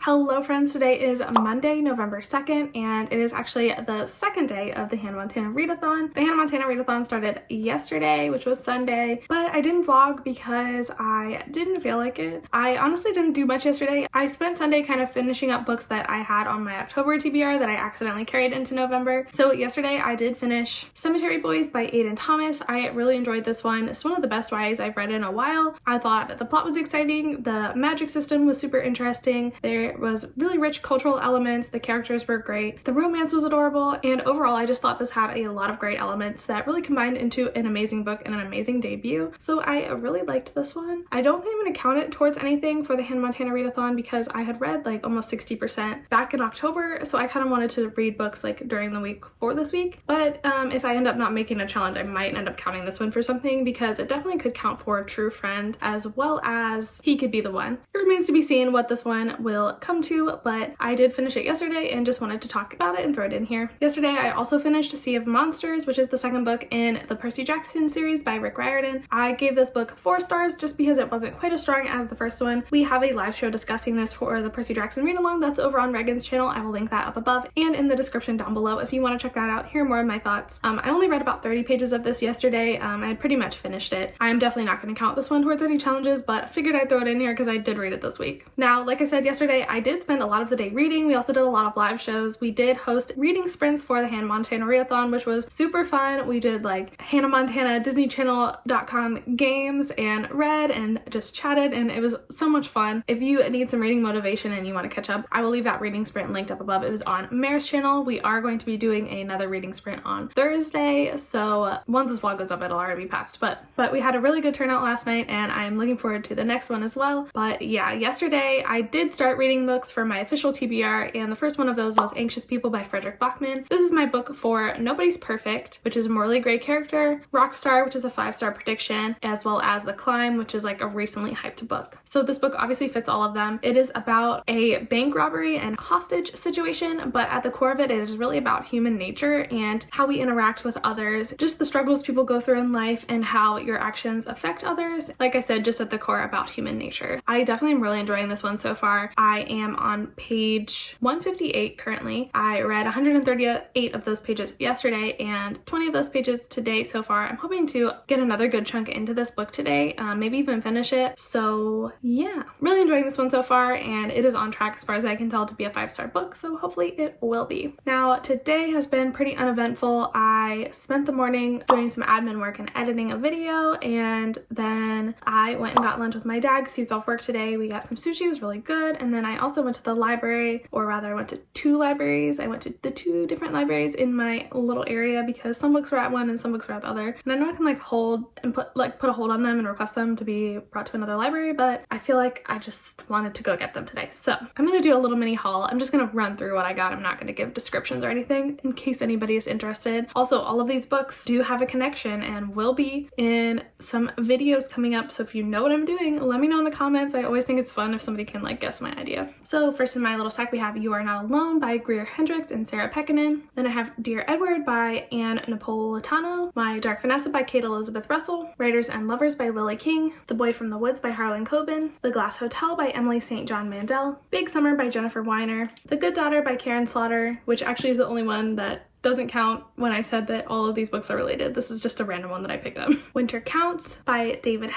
Hello friends, today is Monday, November 2nd, and it is actually the second day of the Hannah Montana Readathon. The Hannah Montana Readathon started yesterday, which was Sunday, but I didn't vlog because I didn't feel like it. I honestly didn't do much yesterday. I spent Sunday kind of finishing up books that I had on my October TBR that I accidentally carried into November. So yesterday I did finish Cemetery Boys by Aidan Thomas. I really enjoyed this one. It's one of the best YAs I've read in a while. I thought the plot was exciting, the magic system was super interesting, there was really rich cultural elements, the characters were great, the romance was adorable, and overall I just thought this had a lot of great elements that really combined into an amazing book and an amazing debut. So I really liked this one. I don't think I'm going to count it towards anything for the Hannah Montana Readathon because I had read like almost 60% back in October, so I kind of wanted to read books like during the week for this week. But if I end up not making a challenge, I might end up counting this one for something because it definitely could count for a true friend as well as he could be the one. It remains to be seen what this one will come to, but I did finish it yesterday and just wanted to talk about it and throw it in here. Yesterday I also finished 𝗬𝗪 of Monsters, which is the second book in the Percy Jackson series by Rick Riordan. I gave this book 4 stars just because it wasn't quite as strong as the first one. We have a live show discussing this for the Percy Jackson read along that's over on Reagan's channel. I will link that up above and in the description down below if you want to check that out, hear more of my thoughts. I only read about 30 pages of this yesterday. I had pretty much finished it. I'm definitely not going to count this one towards any challenges, but figured I'd throw it in here because I did read it this week. Now, like I said yesterday, I did spend a lot of the day reading. We also did a lot of live shows. We did host reading sprints for the Hannah Montana Readathon, which was super fun. We did like Hannah Montana DisneyChannel.com games and read and just chatted, and it was so much fun. If you need some reading motivation and you want to catch up, I will leave that reading sprint linked up above. It was on Mare's channel. We are going to be doing another reading sprint on Thursday, so once this vlog goes up, it'll already be passed. But we had a really good turnout last night, and I'm looking forward to the next one as well. But yeah, yesterday I did start reading books for my official TBR, and the first one of those was Anxious People by Frederick Bachman. This is my book for Nobody's Perfect, which is a morally gray character, Rockstar, which is a 5-star prediction, as well as The Climb, which is like a recently hyped book. So this book obviously fits all of them. It is about a bank robbery and hostage situation, but at the core of it, it is really about human nature and how we interact with others, just the struggles people go through in life and how your actions affect others. Like I said, just at the core about human nature. I definitely am really enjoying this one so far. I am on page 158 currently. I read 138 of those pages yesterday and 20 of those pages today so far. I'm hoping to get another good chunk into this book today, maybe even finish it. So yeah, really enjoying this one so far, and it is on track as far as I can tell to be a 5-star book, so hopefully it will be. Now, today has been pretty uneventful. I spent the morning doing some admin work and editing a video, and then I went and got lunch with my dad because he was off work today. We got some sushi, it was really good, and then I also went to the library, or rather I went to 2 libraries. I went to the 2 different libraries in my little area because some books were at one and some books were at the other, and I know I can like hold and put a hold on them and request them to be brought to another library, but I feel like I just wanted to go get them today. So I'm gonna do a little mini haul. I'm just gonna run through what I got. I'm not gonna give descriptions or anything in case anybody is interested. Also, all of these books do have a connection and will be in some videos coming up, so if you know what I'm doing, let me know in the comments. I always think it's fun if somebody can like guess my idea. So first in my little stack we have You Are Not Alone by Greer Hendricks and Sarah Pekkanen. Then I have Dear Edward by Anne Napolitano, My Dark Vanessa by Kate Elizabeth Russell, Writers and Lovers by Lily King, The Boy from the Woods by Harlan Coben, The Glass Hotel by Emily St. John Mandel, Big Summer by Jennifer Weiner, The Good Daughter by Karen Slaughter, which actually is the only one that doesn't count when I said that all of these books are related. This is just a random one that I picked up. Winter Counts by 𝗏𝗏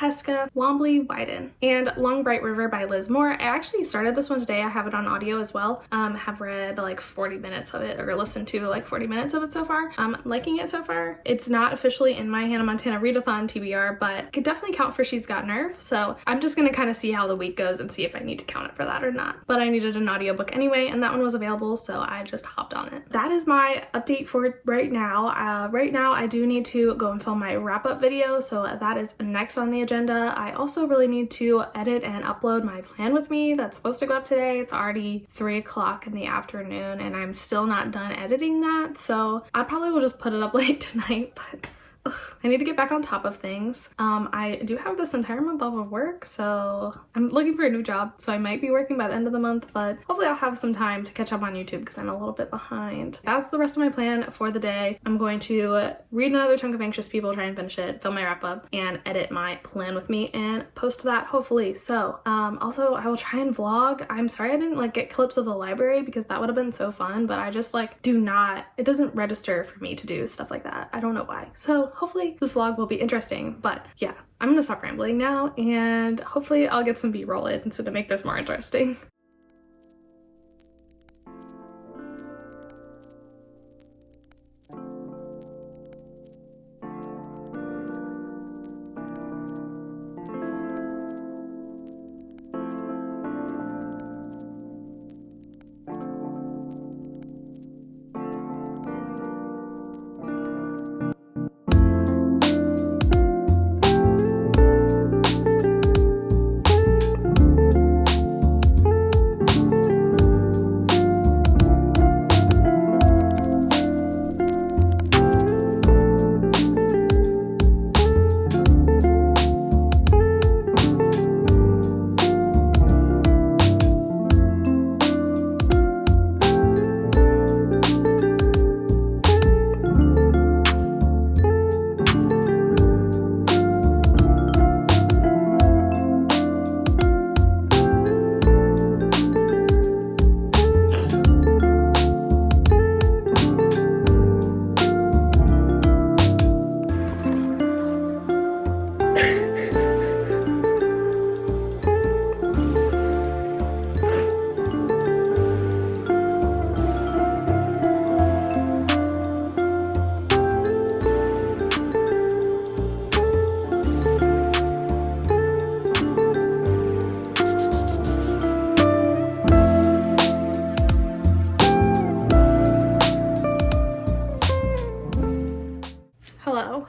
𝗏𝗏 Wyden, and Long Bright River by Liz Moore. I actually started this one today. I have it on audio as well. Have read like 40 minutes of it, or listened to like 40 minutes of it so far. I'm liking it so far. It's not officially in my Hannah Montana Readathon TBR, but could definitely count for She's Got Nerve. So I'm just gonna kind of see how the week goes and see if I need to count it for that or not. But I needed an audiobook anyway, and that one was available, so I just hopped on it. That is my update for right now. Right now I do need to go and film my wrap-up video, so that is next on the agenda. I also really need to edit and upload my plan with me that's supposed to go up today. It's already 3 o'clock in the afternoon and I'm still not done editing that, so I probably will just put it up late tonight, but I need to get back on top of things. I do have this entire month off of work, so I'm looking for a new job, so I might be working by the end of the month, but hopefully I'll have some time to catch up on YouTube because I'm a little bit behind. That's the rest of my plan for the day. I'm going to read another chunk of Anxious People, try and finish it, film my wrap up, and edit my plan with me and post that hopefully. So also I will try and vlog. I'm sorry I didn't like get clips of the library because that would have been so fun, but I just like it doesn't register for me to do stuff like that. I don't know why. So hopefully this vlog will be interesting, but yeah, I'm gonna stop rambling now and hopefully I'll get some B-roll in so to make this more interesting.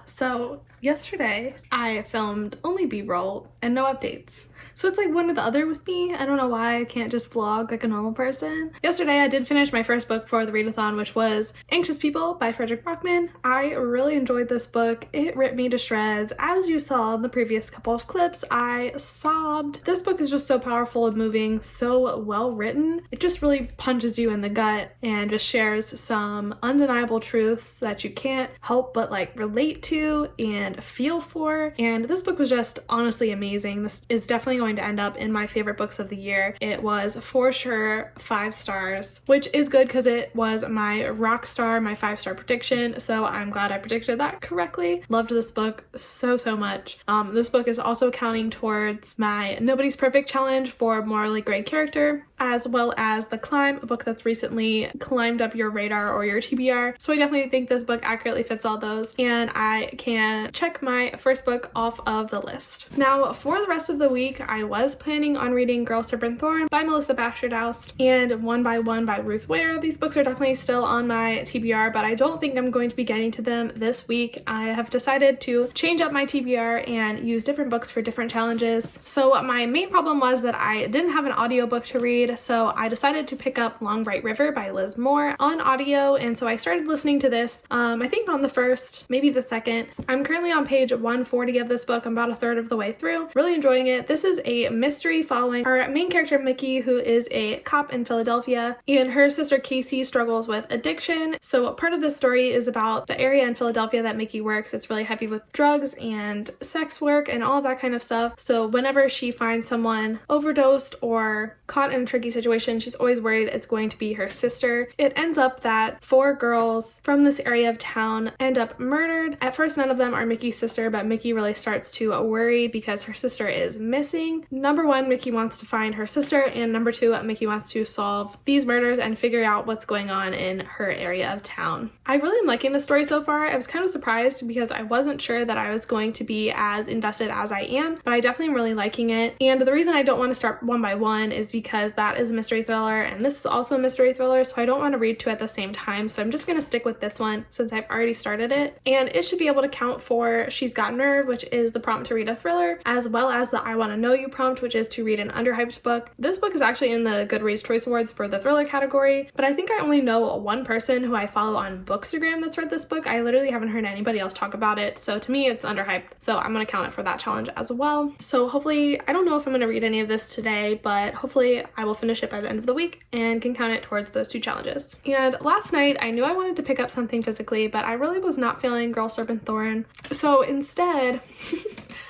So yesterday I filmed only B-roll and no updates. So it's like one or the other with me. I don't know why I can't just vlog like a normal person. Yesterday I did finish my first book for the readathon, which was Anxious People by Frederick Bachman. I really enjoyed this book. It ripped me to shreds. As you saw in the previous couple of clips, I sobbed. This book is just so powerful and moving, so well written. It just really punches you in the gut and just shares some undeniable truth that you can't help but like relate to and feel for. And this book was just honestly amazing. This is definitely going to end up in my favorite books of the year. It was for sure 5 stars, which is good because it was my rock star, my 5-star prediction. So I'm glad I predicted that correctly. Loved this book so much. This book is also counting towards my Nobody's Perfect challenge for morally great character, as well as The Climb, a book that's recently climbed up your radar or your TBR. So I definitely think this book accurately fits all those, and I can check my first book off of the list. Now, for the rest of the week, I was planning on reading Girl, Serpent, Thorn by Melissa Bastard-Oust and One by One by Ruth Ware. These books are definitely still on my TBR, but I don't think I'm going to be getting to them this week. I have decided to change up my TBR and use different books for different challenges. So my main problem was that I didn't have an audiobook to read, so I decided to pick up Long Bright River by Liz Moore on audio, and so I started listening to this, I think on the first, maybe the second. I'm currently on page 140 of this book. I'm about a third of the way through. Really enjoying it. This is a mystery following our main character Mickey, who is a cop in Philadelphia, and her sister Casey struggles with addiction. So part of this story is about the area in Philadelphia that Mickey works. It's really heavy with drugs and sex work and all of that kind of stuff. So whenever she finds someone overdosed or caught in a tricky situation, she's always worried it's going to be her sister. It ends up that 4 girls from this area of town end up murdered. At first, none of them are Mickey's sister, but Mickey really starts to worry because her sister is missing. Number 1, Mickey wants to find her sister, and number 2, Mickey wants to solve these murders and figure out what's going on in her area of town. I really am liking the story so far. I was kind of surprised because I wasn't sure that I was going to be as invested as I am, but I definitely am really liking it. And the reason I don't want to start one by one is because that that is a mystery thriller, and this is also a mystery thriller, so I don't want to read two at the same time, so I'm just going to stick with this one since I've already started it. And it should be able to count for She's Got Nerve, which is the prompt to read a thriller, as well as the I Want to Know You prompt, which is to read an underhyped book. This book is actually in the Goodreads Choice Awards for the thriller category, but I think I only know one person who I follow on Bookstagram that's read this book. I literally haven't heard anybody else talk about it, so to me it's underhyped, so I'm going to count it for that challenge as well. So hopefully, I don't know if I'm going to read any of this today, but hopefully I will finish it by the end of the week and can count it towards those two challenges. And last night I knew I wanted to pick up something physically, but I really was not feeling Girl, Serpent, Thorn, so instead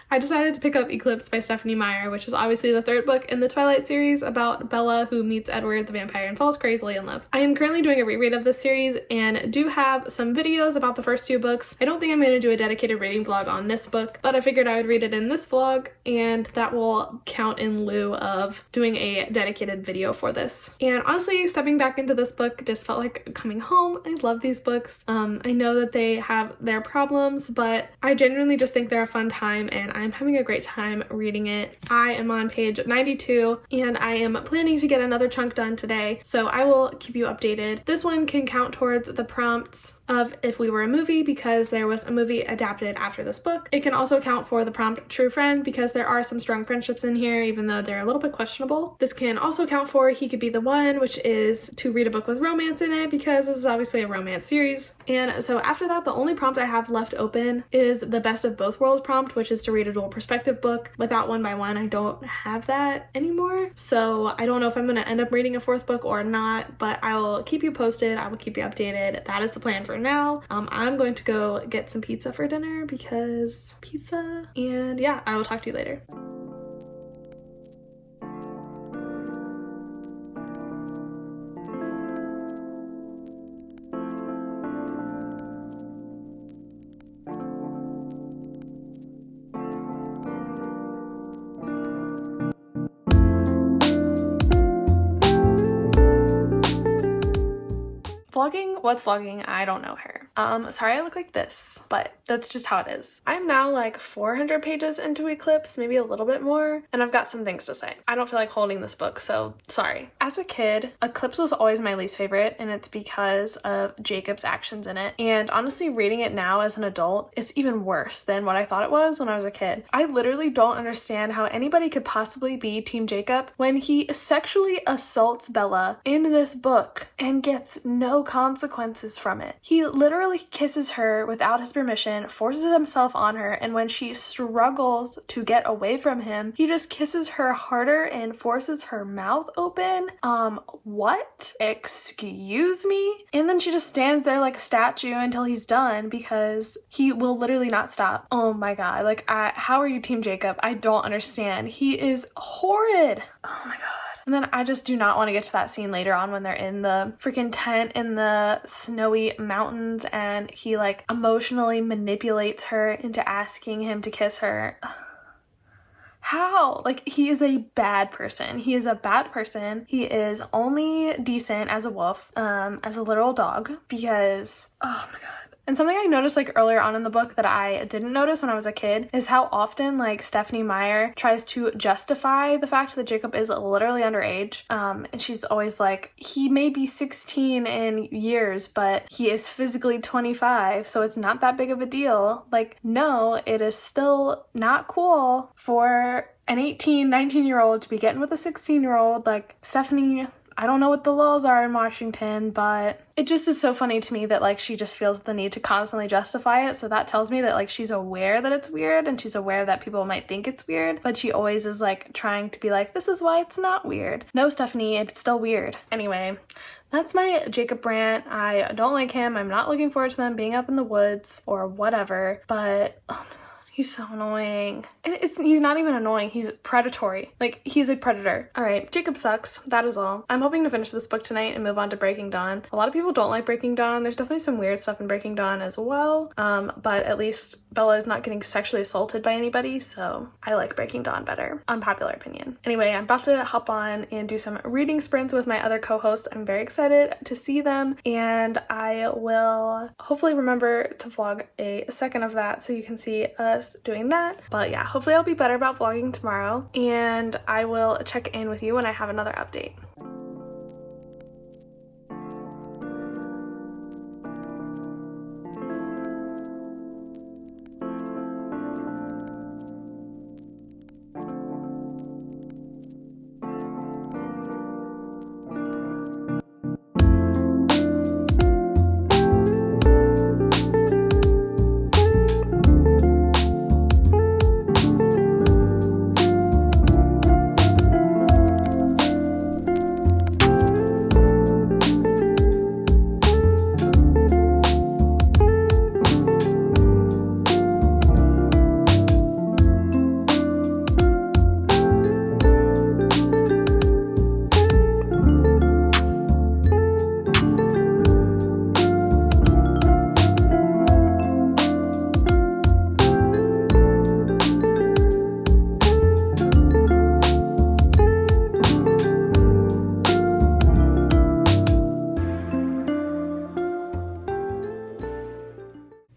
I decided to pick up 𝗦𝗡𝗍 by Stephenie Meyer, which is obviously the third book in the Twilight series about Bella who meets Edward the vampire and falls crazily in love. I am currently doing a reread of this series and do have some videos about the first two books. I don't think I'm going to do a dedicated reading vlog on this book, but I figured I would read it in this vlog, and that will count in lieu of doing a dedicated video for this. And honestly, stepping back into this book just felt like coming home. I love these books. I know that they have their problems, but I genuinely just think they're a fun time, and I'm having a great time reading it. I am on page 92 and I am planning to get another chunk done today, so I will keep you updated. This one can count towards the prompts of If We Were a Movie because there was a movie adapted after this book. It can also count for the prompt True Friend because there are some strong friendships in here, even though they're a little bit questionable. This can also count for He Could Be the One, which is to read a book with romance in it because this is obviously a romance series. And so after that, the only prompt I have left open is the Best of Both Worlds prompt, which is to read a dual perspective book. Without One by One, I don't have that anymore, so I don't know if I'm going to end up reading a fourth book or not, but I will keep you posted. I will keep you updated. That is the plan for now. I'm going to go get some pizza for dinner because pizza, and yeah, I will talk to you later. Vlogging? What's vlogging? I don't know her. Sorry I look like this, but that's just how it is. I'm now like 400 pages into 𝗦𝗡𝗍, maybe a little bit more, and I've got some things to say. I don't feel like holding this book, so sorry. As a kid, 𝗦𝗡𝗍 was always my least favorite, and it's because of Jacob's actions in it. And honestly, reading it now as an adult, it's even worse than what I thought it was when I was a kid. I literally don't understand how anybody could possibly be Team Jacob when he sexually assaults Bella in this book and gets no consequences from it. He literally kisses her without his permission, forces himself on her, and when she struggles to get away from him, he just kisses her harder and forces her mouth open. What? Excuse me? And then she just stands there like a statue until he's done because he will literally not stop. Oh my god, like, how are you Team Jacob? I don't understand. He is horrid. Oh my god. And then I just do not want to get to that scene later on when they're in the freaking tent in the snowy mountains and he like emotionally manipulates her into asking him to kiss her. How? Like, he is a bad person. He is a bad person. He is only decent as a wolf, as a literal dog, because, oh my god. And something I noticed like earlier on in the book that I didn't notice when I was a kid is how often like Stephenie Meyer tries to justify the fact that Jacob is literally underage. And she's always like, he may be 16 in years, but he is physically 25, so it's not that big of a deal. Like, no, it is still not cool for an 18, 19-year-old to be getting with a 16-year-old. Like, Stephenie, I don't know what the laws are in Washington, but it just is so funny to me that like she just feels the need to constantly justify it. So that tells me that like she's aware that it's weird and she's aware that people might think it's weird, but she always is like trying to be like, this is why it's not weird. No, Stephenie, it's still weird. Anyway, that's my Jacob rant. I don't like him. I'm not looking forward to them being up in the woods or whatever, but oh my god, he's so annoying. And he's not even annoying, he's predatory. Like, he's a predator. Alright, Jacob sucks. That is all. I'm hoping to finish this book tonight and move on to Breaking Dawn. A lot of people don't like Breaking Dawn. There's definitely some weird stuff in Breaking Dawn as well. But at least Bella is not getting sexually assaulted by anybody, so I like Breaking Dawn better. Unpopular opinion. Anyway, I'm about to hop on and do some reading sprints with my other co-hosts. I'm very excited to see them, and I will hopefully remember to vlog a second of that so you can see us practice doing that. But yeah, hopefully I'll be better about vlogging tomorrow, and I will check in with you when I have another update.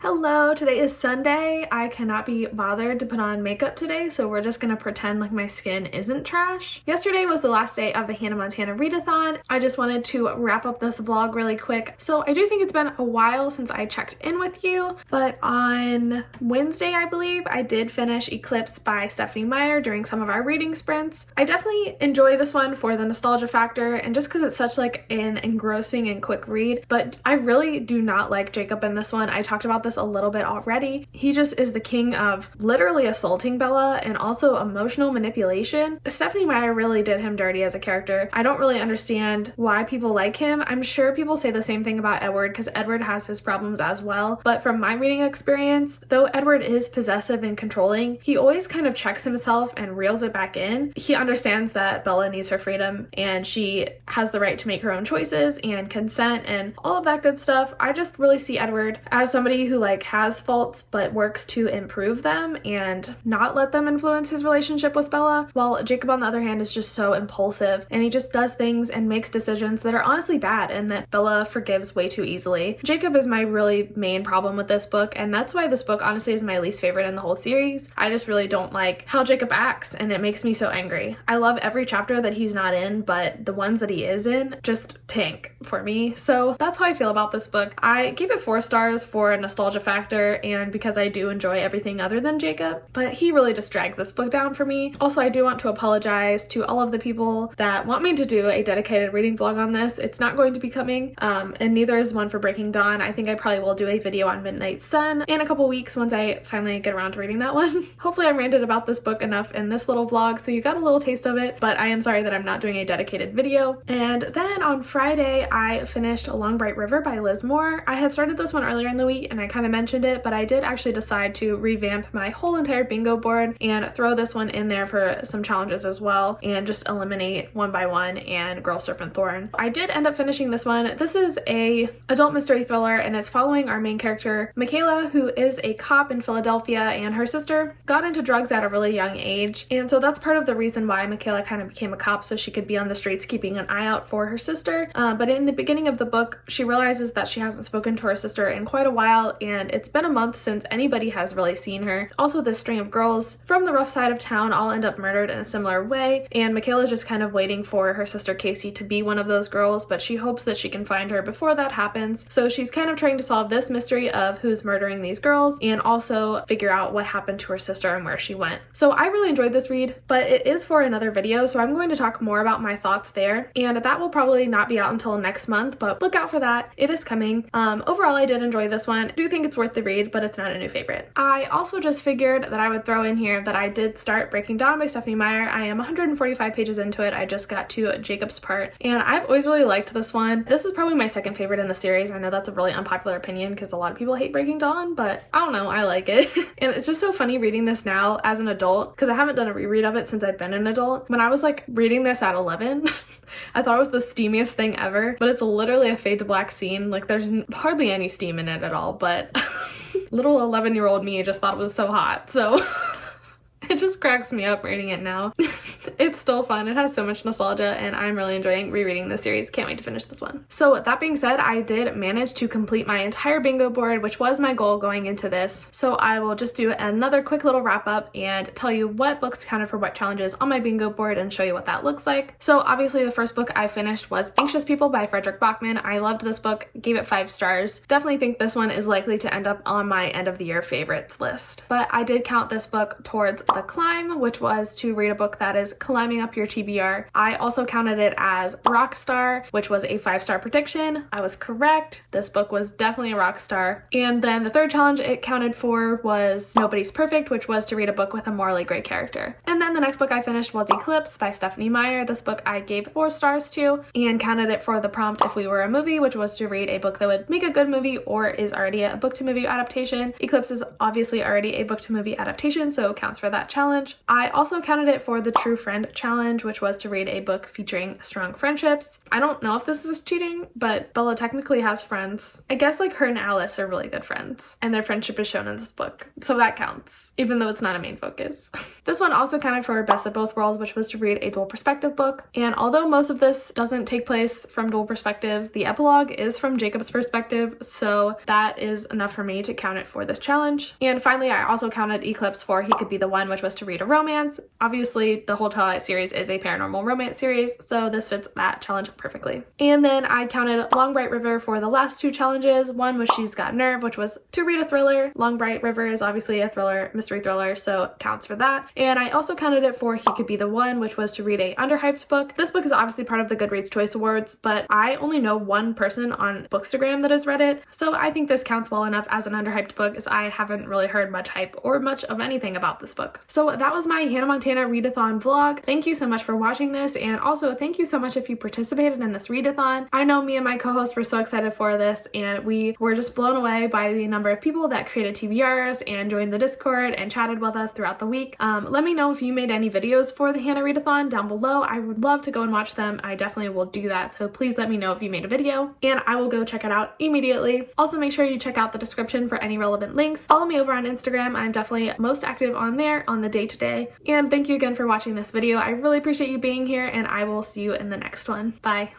Hello, today is Sunday. I cannot be bothered to put on makeup today, so we're just gonna pretend like my skin isn't trash. Yesterday was the last day of the Hannah Montana Readathon. I just wanted to wrap up this vlog really quick. So I do think it's been a while since I checked in with you, but on Wednesday, I believe, I did finish 𝗦𝗡𝗍 by Stephenie Meyer during some of our reading sprints. I definitely enjoy this one for the nostalgia factor and just because it's such like an engrossing and quick read, but I really do not like Jacob in this one. I talked about this a little bit already. He just is the king of literally assaulting Bella and also emotional manipulation. Stephenie Meyer really did him dirty as a character. I don't really understand why people like him. I'm sure people say the same thing about Edward because Edward has his problems as well, but from my reading experience, though Edward is possessive and controlling, he always kind of checks himself and reels it back in. He understands that Bella needs her freedom and she has the right to make her own choices and consent and all of that good stuff. I just really see Edward as somebody who like has faults but works to improve them and not let them influence his relationship with Bella, while Jacob on the other hand is just so impulsive and he just does things and makes decisions that are honestly bad and that Bella forgives way too easily. Jacob is my really main problem with this book, and that's why this book honestly is my least favorite in the whole series. I just really don't like how Jacob acts and it makes me so angry. I love every chapter that he's not in, but the ones that he is in just tank for me. So that's how I feel about this book. I gave it 4 stars for a nostalgia factor and because I do enjoy everything other than Jacob, but he really just drags this book down for me. Also, I do want to apologize to all of the people that want me to do a dedicated reading vlog on this. It's not going to be coming, and neither is one for Breaking Dawn. I think I probably will do a video on Midnight Sun in a couple weeks once I finally get around to reading that one. Hopefully I ranted about this book enough in this little vlog so you got a little taste of it, but I am sorry that I'm not doing a dedicated video. And then on Friday, I finished Long Bright River by Liz Moore. I had started this one earlier in the week and I kind of mentioned it, but I did actually decide to revamp my whole entire bingo board and throw this one in there for some challenges as well and just eliminate One by One and Girl Serpent Thorn. I did end up finishing this one. This is a adult mystery thriller and it's following our main character Michaela, who is a cop in Philadelphia, and her sister got into drugs at a really young age, and so that's part of the reason why Michaela kind of became a cop, so she could be on the streets keeping an eye out for her sister. But in the beginning of the book, she realizes that she hasn't spoken to her sister in quite a while, and it's been a month since anybody has really seen her. Also, this string of girls from the rough side of town all end up murdered in a similar way, and Michaela's just kind of waiting for her sister Casey to be one of those girls, but she hopes that she can find her before that happens. So she's kind of trying to solve this mystery of who's murdering these girls and also figure out what happened to her sister and where she went. So I really enjoyed this read, but it is for another video, so I'm going to talk more about my thoughts there, and that will probably not be out until next month, but look out for that. It is coming. Overall, I did enjoy this one. I do think it's worth the read, but it's not a new favorite. I also just figured that I would throw in here that I did start Breaking Dawn by Stephenie Meyer. I am 145 pages into it. I just got to Jacob's part, and I've always really liked this one. This is probably my second favorite in the series. I know that's a really unpopular opinion because a lot of people hate Breaking Dawn, but I don't know, I like it. And it's just so funny reading this now as an adult because I haven't done a reread of it since I've been an adult. When I was like reading this at 11, I thought it was the steamiest thing ever, but it's literally a fade to black scene. Like there's hardly any steam in it at all, but little 11-year-old me just thought it was so hot, so it just cracks me up reading it now. It's still fun. It has so much nostalgia and I'm really enjoying rereading this series. Can't wait to finish this one. So that being said, I did manage to complete my entire bingo board, which was my goal going into this. So I will just do another quick little wrap up and tell you what books counted for what challenges on my bingo board and show you what that looks like. So obviously the first book I finished was Anxious People by Frederick Bachman. I loved this book, gave it 5 stars. Definitely think this one is likely to end up on my end of the year favorites list. But I did count this book towards the climb, which was to read a book that is climbing up your TBR. I also counted it as rock star, which was a 5-star prediction. I was correct. This book was definitely a rock star. And then the third challenge it counted for was Nobody's Perfect, which was to read a book with a morally gray character. And then the next book I finished was eclipse by Stephanie Meyer. This book I gave 4 stars to and counted it for the prompt If We Were a Movie, which was to read a book that would make a good movie or is already a book to movie adaptation. Eclipse is obviously already a book to movie adaptation, so it counts for that challenge. I also counted it for the True Friend challenge, which was to read a book featuring strong friendships. I don't know if this is cheating, but Bella technically has friends. I guess like her and Alice are really good friends, and their friendship is shown in this book, so that counts, even though it's not a main focus. This one also counted for Best of Both Worlds, which was to read a dual perspective book, and although most of this doesn't take place from dual perspectives, the epilogue is from Jacob's perspective, so that is enough for me to count it for this challenge. And finally, I also counted Eclipse for He Could Be the One, which was to read a romance. Obviously, the whole Twilight series is a paranormal romance series, so this fits that challenge perfectly. And then I counted Long Bright River for the last 2 challenges. One was She's Got Nerve, which was to read a thriller. Long Bright River is obviously a thriller, mystery thriller, so it counts for that. And I also counted it for He Could Be the One, which was to read a underhyped book. This book is obviously part of the Goodreads Choice Awards, but I only know one person on Bookstagram that has read it, so I think this counts well enough as an underhyped book, as I haven't really heard much hype or much of anything about this book. So that was my Hannah Montana readathon vlog. Thank you so much for watching this, and also thank you so much if you participated in this readathon. I know me and my co-host were so excited for this, and we were just blown away by the number of people that created TBRs and joined the Discord and chatted with us throughout the week. Let me know if you made any videos for the Hannah readathon down below. I would love to go and watch them. I definitely will do that, so please let me know if you made a video, and I will go check it out immediately. Also, make sure you check out the description for any relevant links. Follow me over on Instagram. I'm definitely most active on there on the day-to-day. And thank you again for watching this video. I really appreciate you being here, and I will see you in the next one. Bye.